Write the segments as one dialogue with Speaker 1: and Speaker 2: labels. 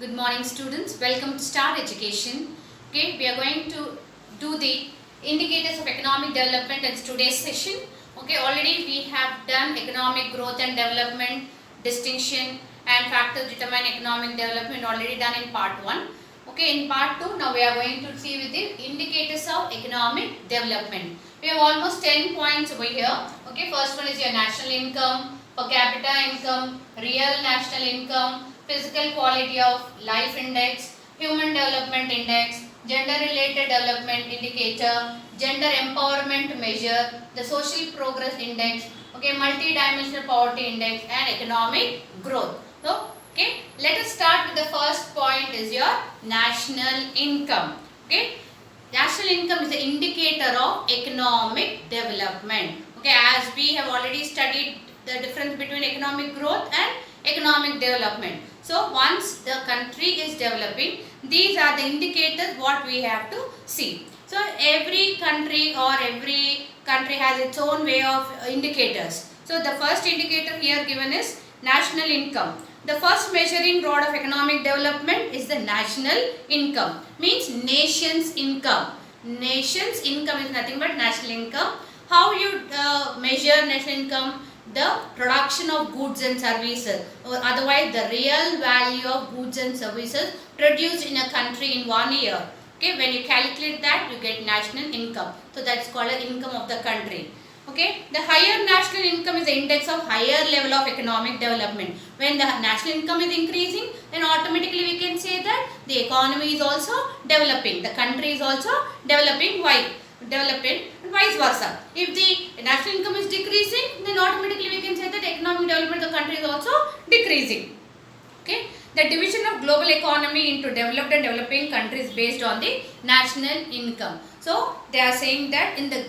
Speaker 1: Good morning students, welcome to Star Education. Okay, we are going to do the indicators of economic development in today's session. Okay, already we have done economic growth and development distinction and factors determine economic development already done in part 1. Okay, in part 2 now we are going to see with the indicators of economic development. We have almost 10 points over here. Okay, first one is your national income, per capita income, real national income, physical quality of life index, human development index, gender related development indicator, gender empowerment measure, the social progress index, okay, multi-dimensional poverty index and economic growth. So, okay, let us start with the first point is your national income. Okay, national income is the indicator of economic development. Okay, as we have already studied the difference between economic growth and economic development. So, once the country is developing, these are the indicators what we have to see. So, every country has its own way of indicators. So, the first indicator here given is national income. The first measuring rod of economic development is the national income. Means nation's income. Nation's income is nothing but national income. How you measure national income? The production of goods and services, or otherwise the real value of goods and services produced in a country in 1 year. Okay, when you calculate that, you get national income. So that's called an income of the country. Okay, the higher national income is the index of higher level of economic development. When the national income is increasing, then automatically we can say that the economy is also developing. The country is also developing. Why? Developing and vice versa. If the national income is decreasing, then automatically we can say that economic development of the country is also decreasing. Okay, the division of global economy into developed and developing countries based on the national income. So they are saying that in the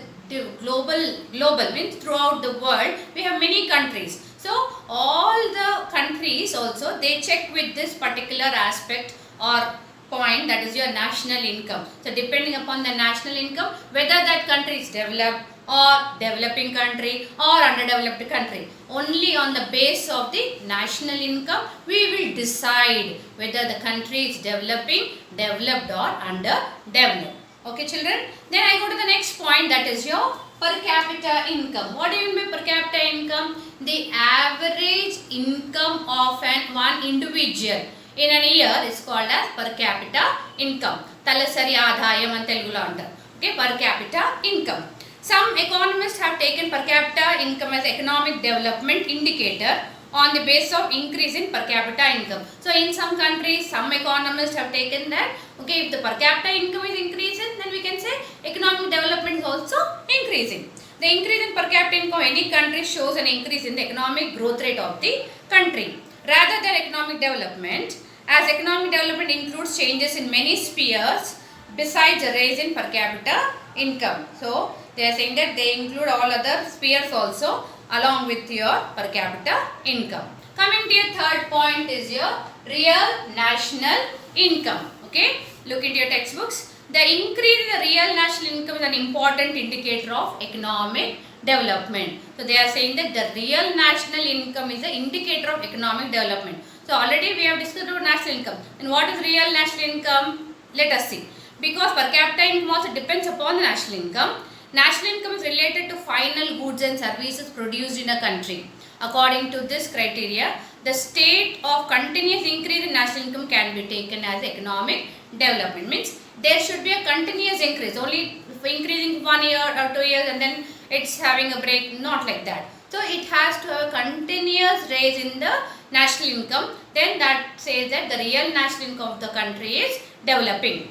Speaker 1: global means throughout the world we have many countries. So all the countries also they check with this particular aspect or point, that is your national income. So depending upon the national income, whether that country is developed or developing country or underdeveloped country, only on the base of the national income we will decide whether the country is developing, developed or underdeveloped. Okay children, then I go to the next point, that is your per capita income. What do you mean by per capita income? The average income of one individual in an year is called as per capita income. Talasari adhayam and Telugulo antaru. Okay, per capita income. Some economists have taken per capita income as economic development indicator on the basis of increase in per capita income. So, in some countries, some economists have taken that, okay, if the per capita income is increasing, then we can say economic development is also increasing. The increase in per capita income of any country shows an increase in the economic growth rate of the country. Rather than economic development, as economic development includes changes in many spheres besides a rise in per capita income. So, they are saying that they include all other spheres also along with your per capita income. Coming to your third point is your real national income. Okay, look into your textbooks. The increase in the real national income is an important indicator of economic development. So, they are saying that the real national income is an indicator of economic development. So, already we have discussed about national income. And what is real national income? Let us see. Because per capita income also depends upon the national income. National income is related to final goods and services produced in a country. According to this criteria, the state of continuous increase in national income can be taken as economic development. Means there should be a continuous increase. Only increasing 1 year or 2 years and then it's having a break. Not like that. So it has to have a continuous rise in the national income. Then that says that the real national income of the country is developing.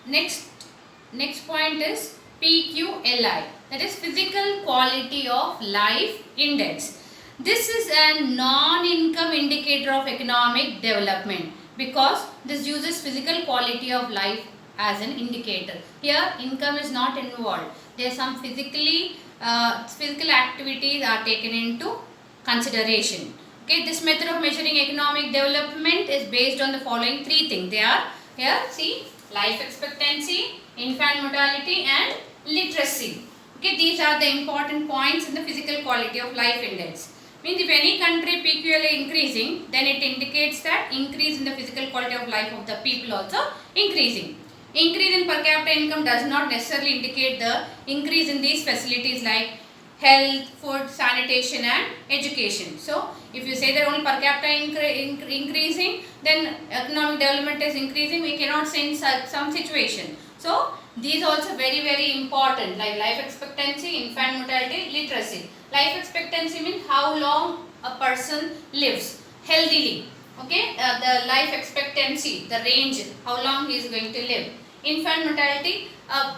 Speaker 1: Next point is PQLI, that is physical quality of life index. This is a non-income indicator of economic development because this uses physical quality of life as an indicator. Here income is not involved. There are some physical activities are taken into consideration. Okay, this method of measuring economic development is based on the following three things. They are here, see, life expectancy, infant mortality and literacy. Okay, these are the important points in the physical quality of life index. Means if any country PQLA increasing, then it indicates that increase in the physical quality of life of the people also increasing. Increase in per capita income does not necessarily indicate the increase in these facilities like health, food, sanitation and education. So, if you say that only per capita increasing, then economic development is increasing, we cannot say in some situation. So, these also very important, like life expectancy, infant mortality, literacy. Life expectancy means how long a person lives healthily. Okay, the life expectancy, the range, how long he is going to live. Infant mortality, a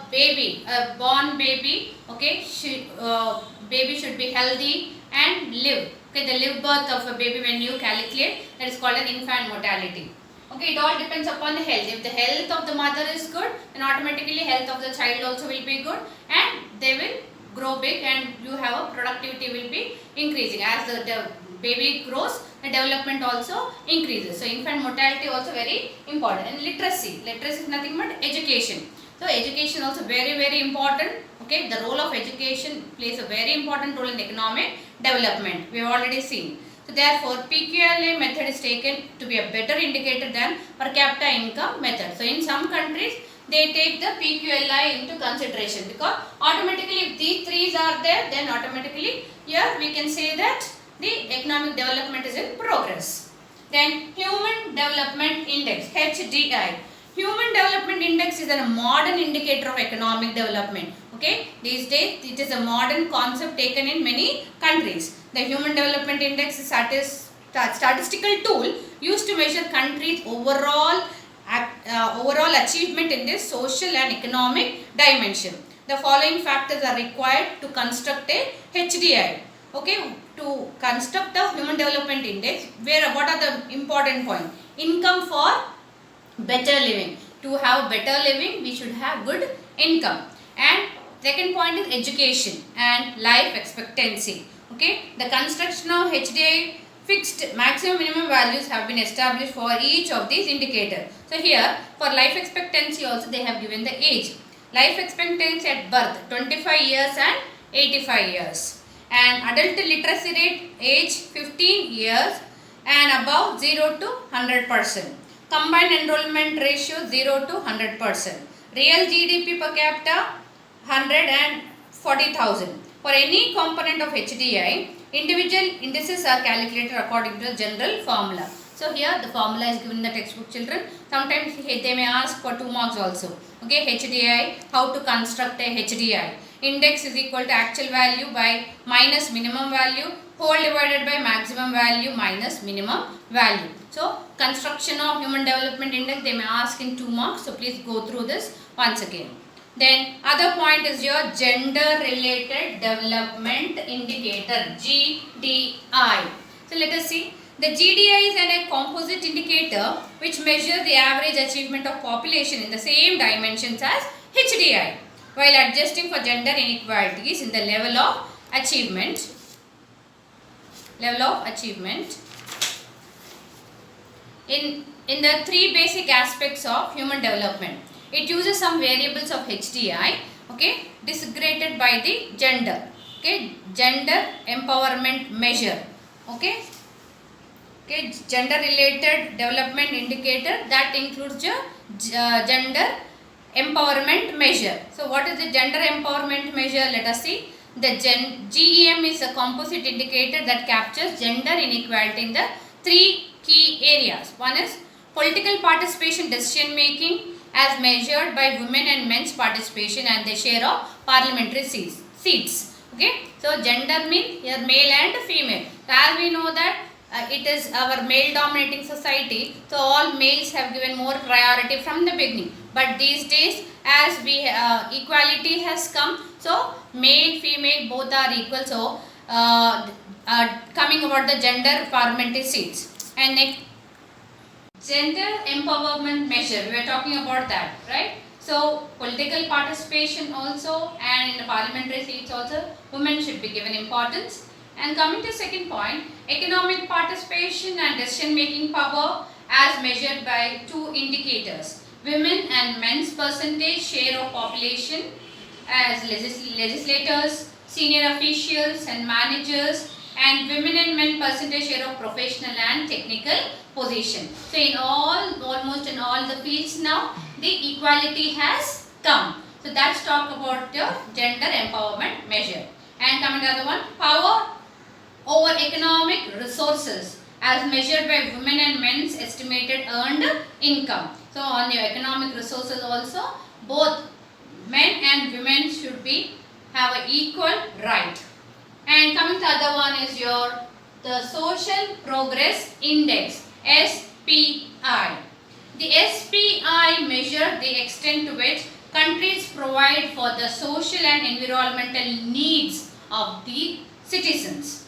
Speaker 1: born baby, okay, baby should be healthy and live. Okay, the live birth of a baby when you calculate, that is called an infant mortality. Okay, it all depends upon the health. If the health of the mother is good, then automatically health of the child also will be good and they will grow big and you have a productivity will be increasing. As the baby grows, the development also increases. So, infant mortality also very important. And literacy. Literacy is nothing but education. So, education also very important. Okay, the role of education plays a very important role in economic development. We have already seen. So, therefore, PQLA method is taken to be a better indicator than per capita income method. So, in some countries, they take the PQLI into consideration because automatically if these three are there, then automatically here we can say that the economic development is in progress. Then Human Development Index, HDI. Human Development Index is a modern indicator of economic development. Okay, these days it is a modern concept taken in many countries. The Human Development Index is a statistical tool used to measure countries' overall achievement in this social and economic dimension. The following factors are required to construct a HDI. Okay, to construct the Human Development Index, what are the important points? Income for better living. To have better living, we should have good income. And second point is education and life expectancy. Okay, the construction of HDI fixed maximum minimum values have been established for each of these indicators. So here for life expectancy also they have given the age. Life expectancy at birth 25 years and 85 years. And adult literacy rate age 15 years and above 0 to 100%. Combined enrollment ratio 0 to 100%. Real GDP per capita 140,000. For any component of HDI, individual indices are calculated according to the general formula. So here the formula is given in the textbook, children. Sometimes they may ask for 2 marks also. Okay, HDI, how to construct a HDI. Index is equal to actual value by minus minimum value, whole divided by maximum value minus minimum value. So construction of Human Development Index they may ask in 2 marks. So please go through this once again. Then other point is your gender related development indicator, GDI. So let us see. The GDI is a composite indicator which measures the average achievement of population in the same dimensions as HDI while adjusting for gender inequalities in the level of achievement. In the 3 basic aspects of human development. It uses some variables of HDI, okay, disaggregated by the gender, okay, gender empowerment measure, okay, gender related development indicator that includes your gender empowerment measure. So, what is the gender empowerment measure? Let us see. The GEM is a composite indicator that captures gender inequality in the 3 key areas. One is political participation, decision making, as measured by women and men's participation and their share of parliamentary seats. Okay, so gender means here male and female. So as we know that it is our male dominating society, so all males have given more priority from the beginning. But these days as we equality has come, so male female both are equal. So coming about the gender parliamentary seats. And next, gender empowerment measure, we are talking about that, right? So political participation also and in the parliamentary seats also women should be given importance. And coming to second point, economic participation and decision making power as measured by 2 indicators, women and men's percentage share of population as legislators, senior officials and managers, and women and men percentage share of professional and technical position. So in almost in all the fields now, the equality has come. So that's talk about the gender empowerment measure. And coming to the other one, power over economic resources as measured by women and men's estimated earned income. So on your economic resources also, both men and women should have an equal right. And coming to the other one is the Social Progress Index, SPI. The SPI measures the extent to which countries provide for the social and environmental needs of the citizens.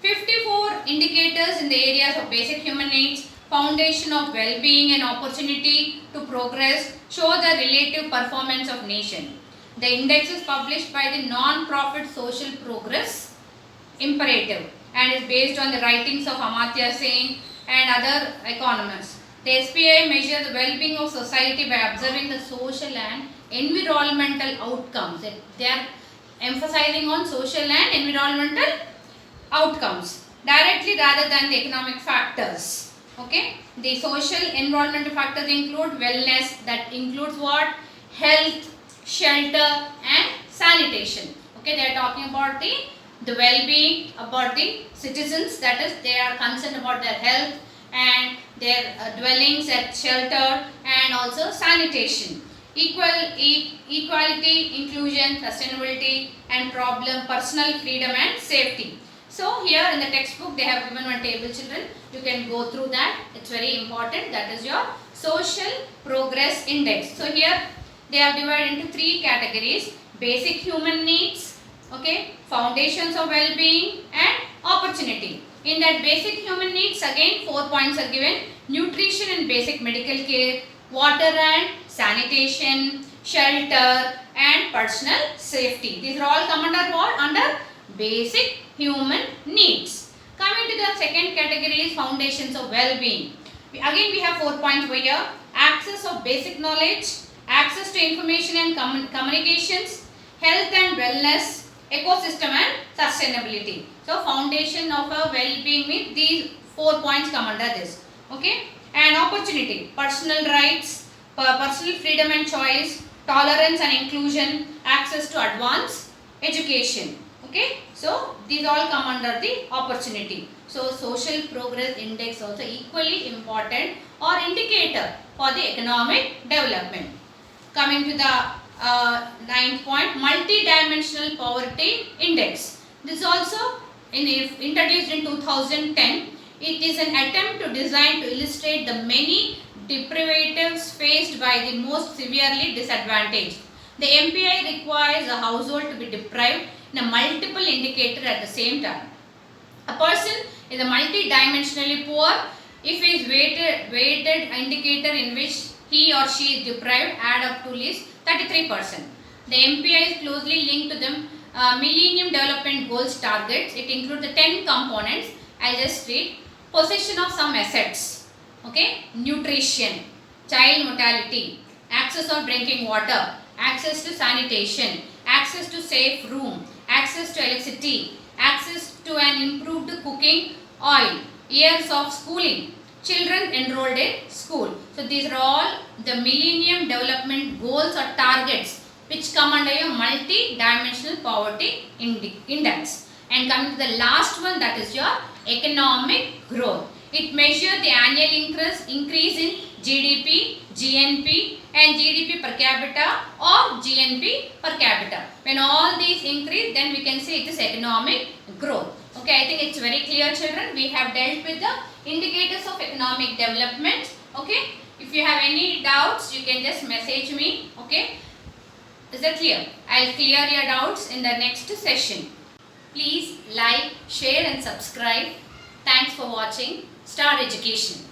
Speaker 1: 54 indicators in the areas of basic human needs, foundation of well-being and opportunity to progress show the relative performance of nation. The index is published by the non-profit Social Progress Imperative and is based on the writings of Amartya Sen and other economists. The SPI measures the well-being of society by observing the social and environmental outcomes. They are emphasizing on social and environmental outcomes directly rather than the economic factors. Okay, the social environmental factors include wellness, that includes what? Health, shelter and sanitation. Okay, they are talking about the well-being, about the citizens, that is they are concerned about their health and their dwellings at shelter and also sanitation. Equality, inclusion, sustainability and problem, personal freedom and safety. So here in the textbook they have given one table, children. You can go through that. It's very important. That is your Social Progress Index. So here they have divided into three categories: basic human needs, okay, foundations of well-being and opportunity. In that basic human needs, again 4 points are given: nutrition and basic medical care, water and sanitation, shelter and personal safety. These are all come under what? Under basic human needs. Coming to the second category is foundations of well-being. Again we have 4 points over here: access of basic knowledge, access to information and communications, health and wellness, ecosystem and sustainability. So foundation of a well-being means these 4 points come under this. Okay, and opportunity, personal rights, personal freedom and choice, tolerance and inclusion, access to advanced education. Okay, so these all come under the opportunity. So Social Progress Index also equally important or indicator for the economic development. Coming to the ninth point, multi-dimensional poverty index. This also introduced in 2010. It is an attempt to design to illustrate the many deprivatives faced by the most severely disadvantaged. The MPI requires a household to be deprived in a multiple indicator at the same time. A person is a multi-dimensionally poor if his weighted indicator in which he or she is deprived add up to at least 33%. The MPI is closely linked to the Millennium Development Goals targets. It includes the 10 components. I will just read: possession of some assets, okay, nutrition, child mortality, access of drinking water, access to sanitation, access to safe room, access to electricity, access to an improved cooking oil, years of schooling, children enrolled in school. So these are all the Millennium Development Goals or targets which come under your multi-dimensional poverty index. And coming to the last one, that is your economic growth. It measures the annual increase in GDP, GNP and GDP per capita or GNP per capita. When all these increase, then we can say it is economic growth. Okay, I think it's very clear, children. We have dealt with the indicators of economic development. Okay, if you have any doubts, you can just message me. Okay, is that clear? I'll clear your doubts in the next session. Please like, share and subscribe. Thanks for watching Star Education.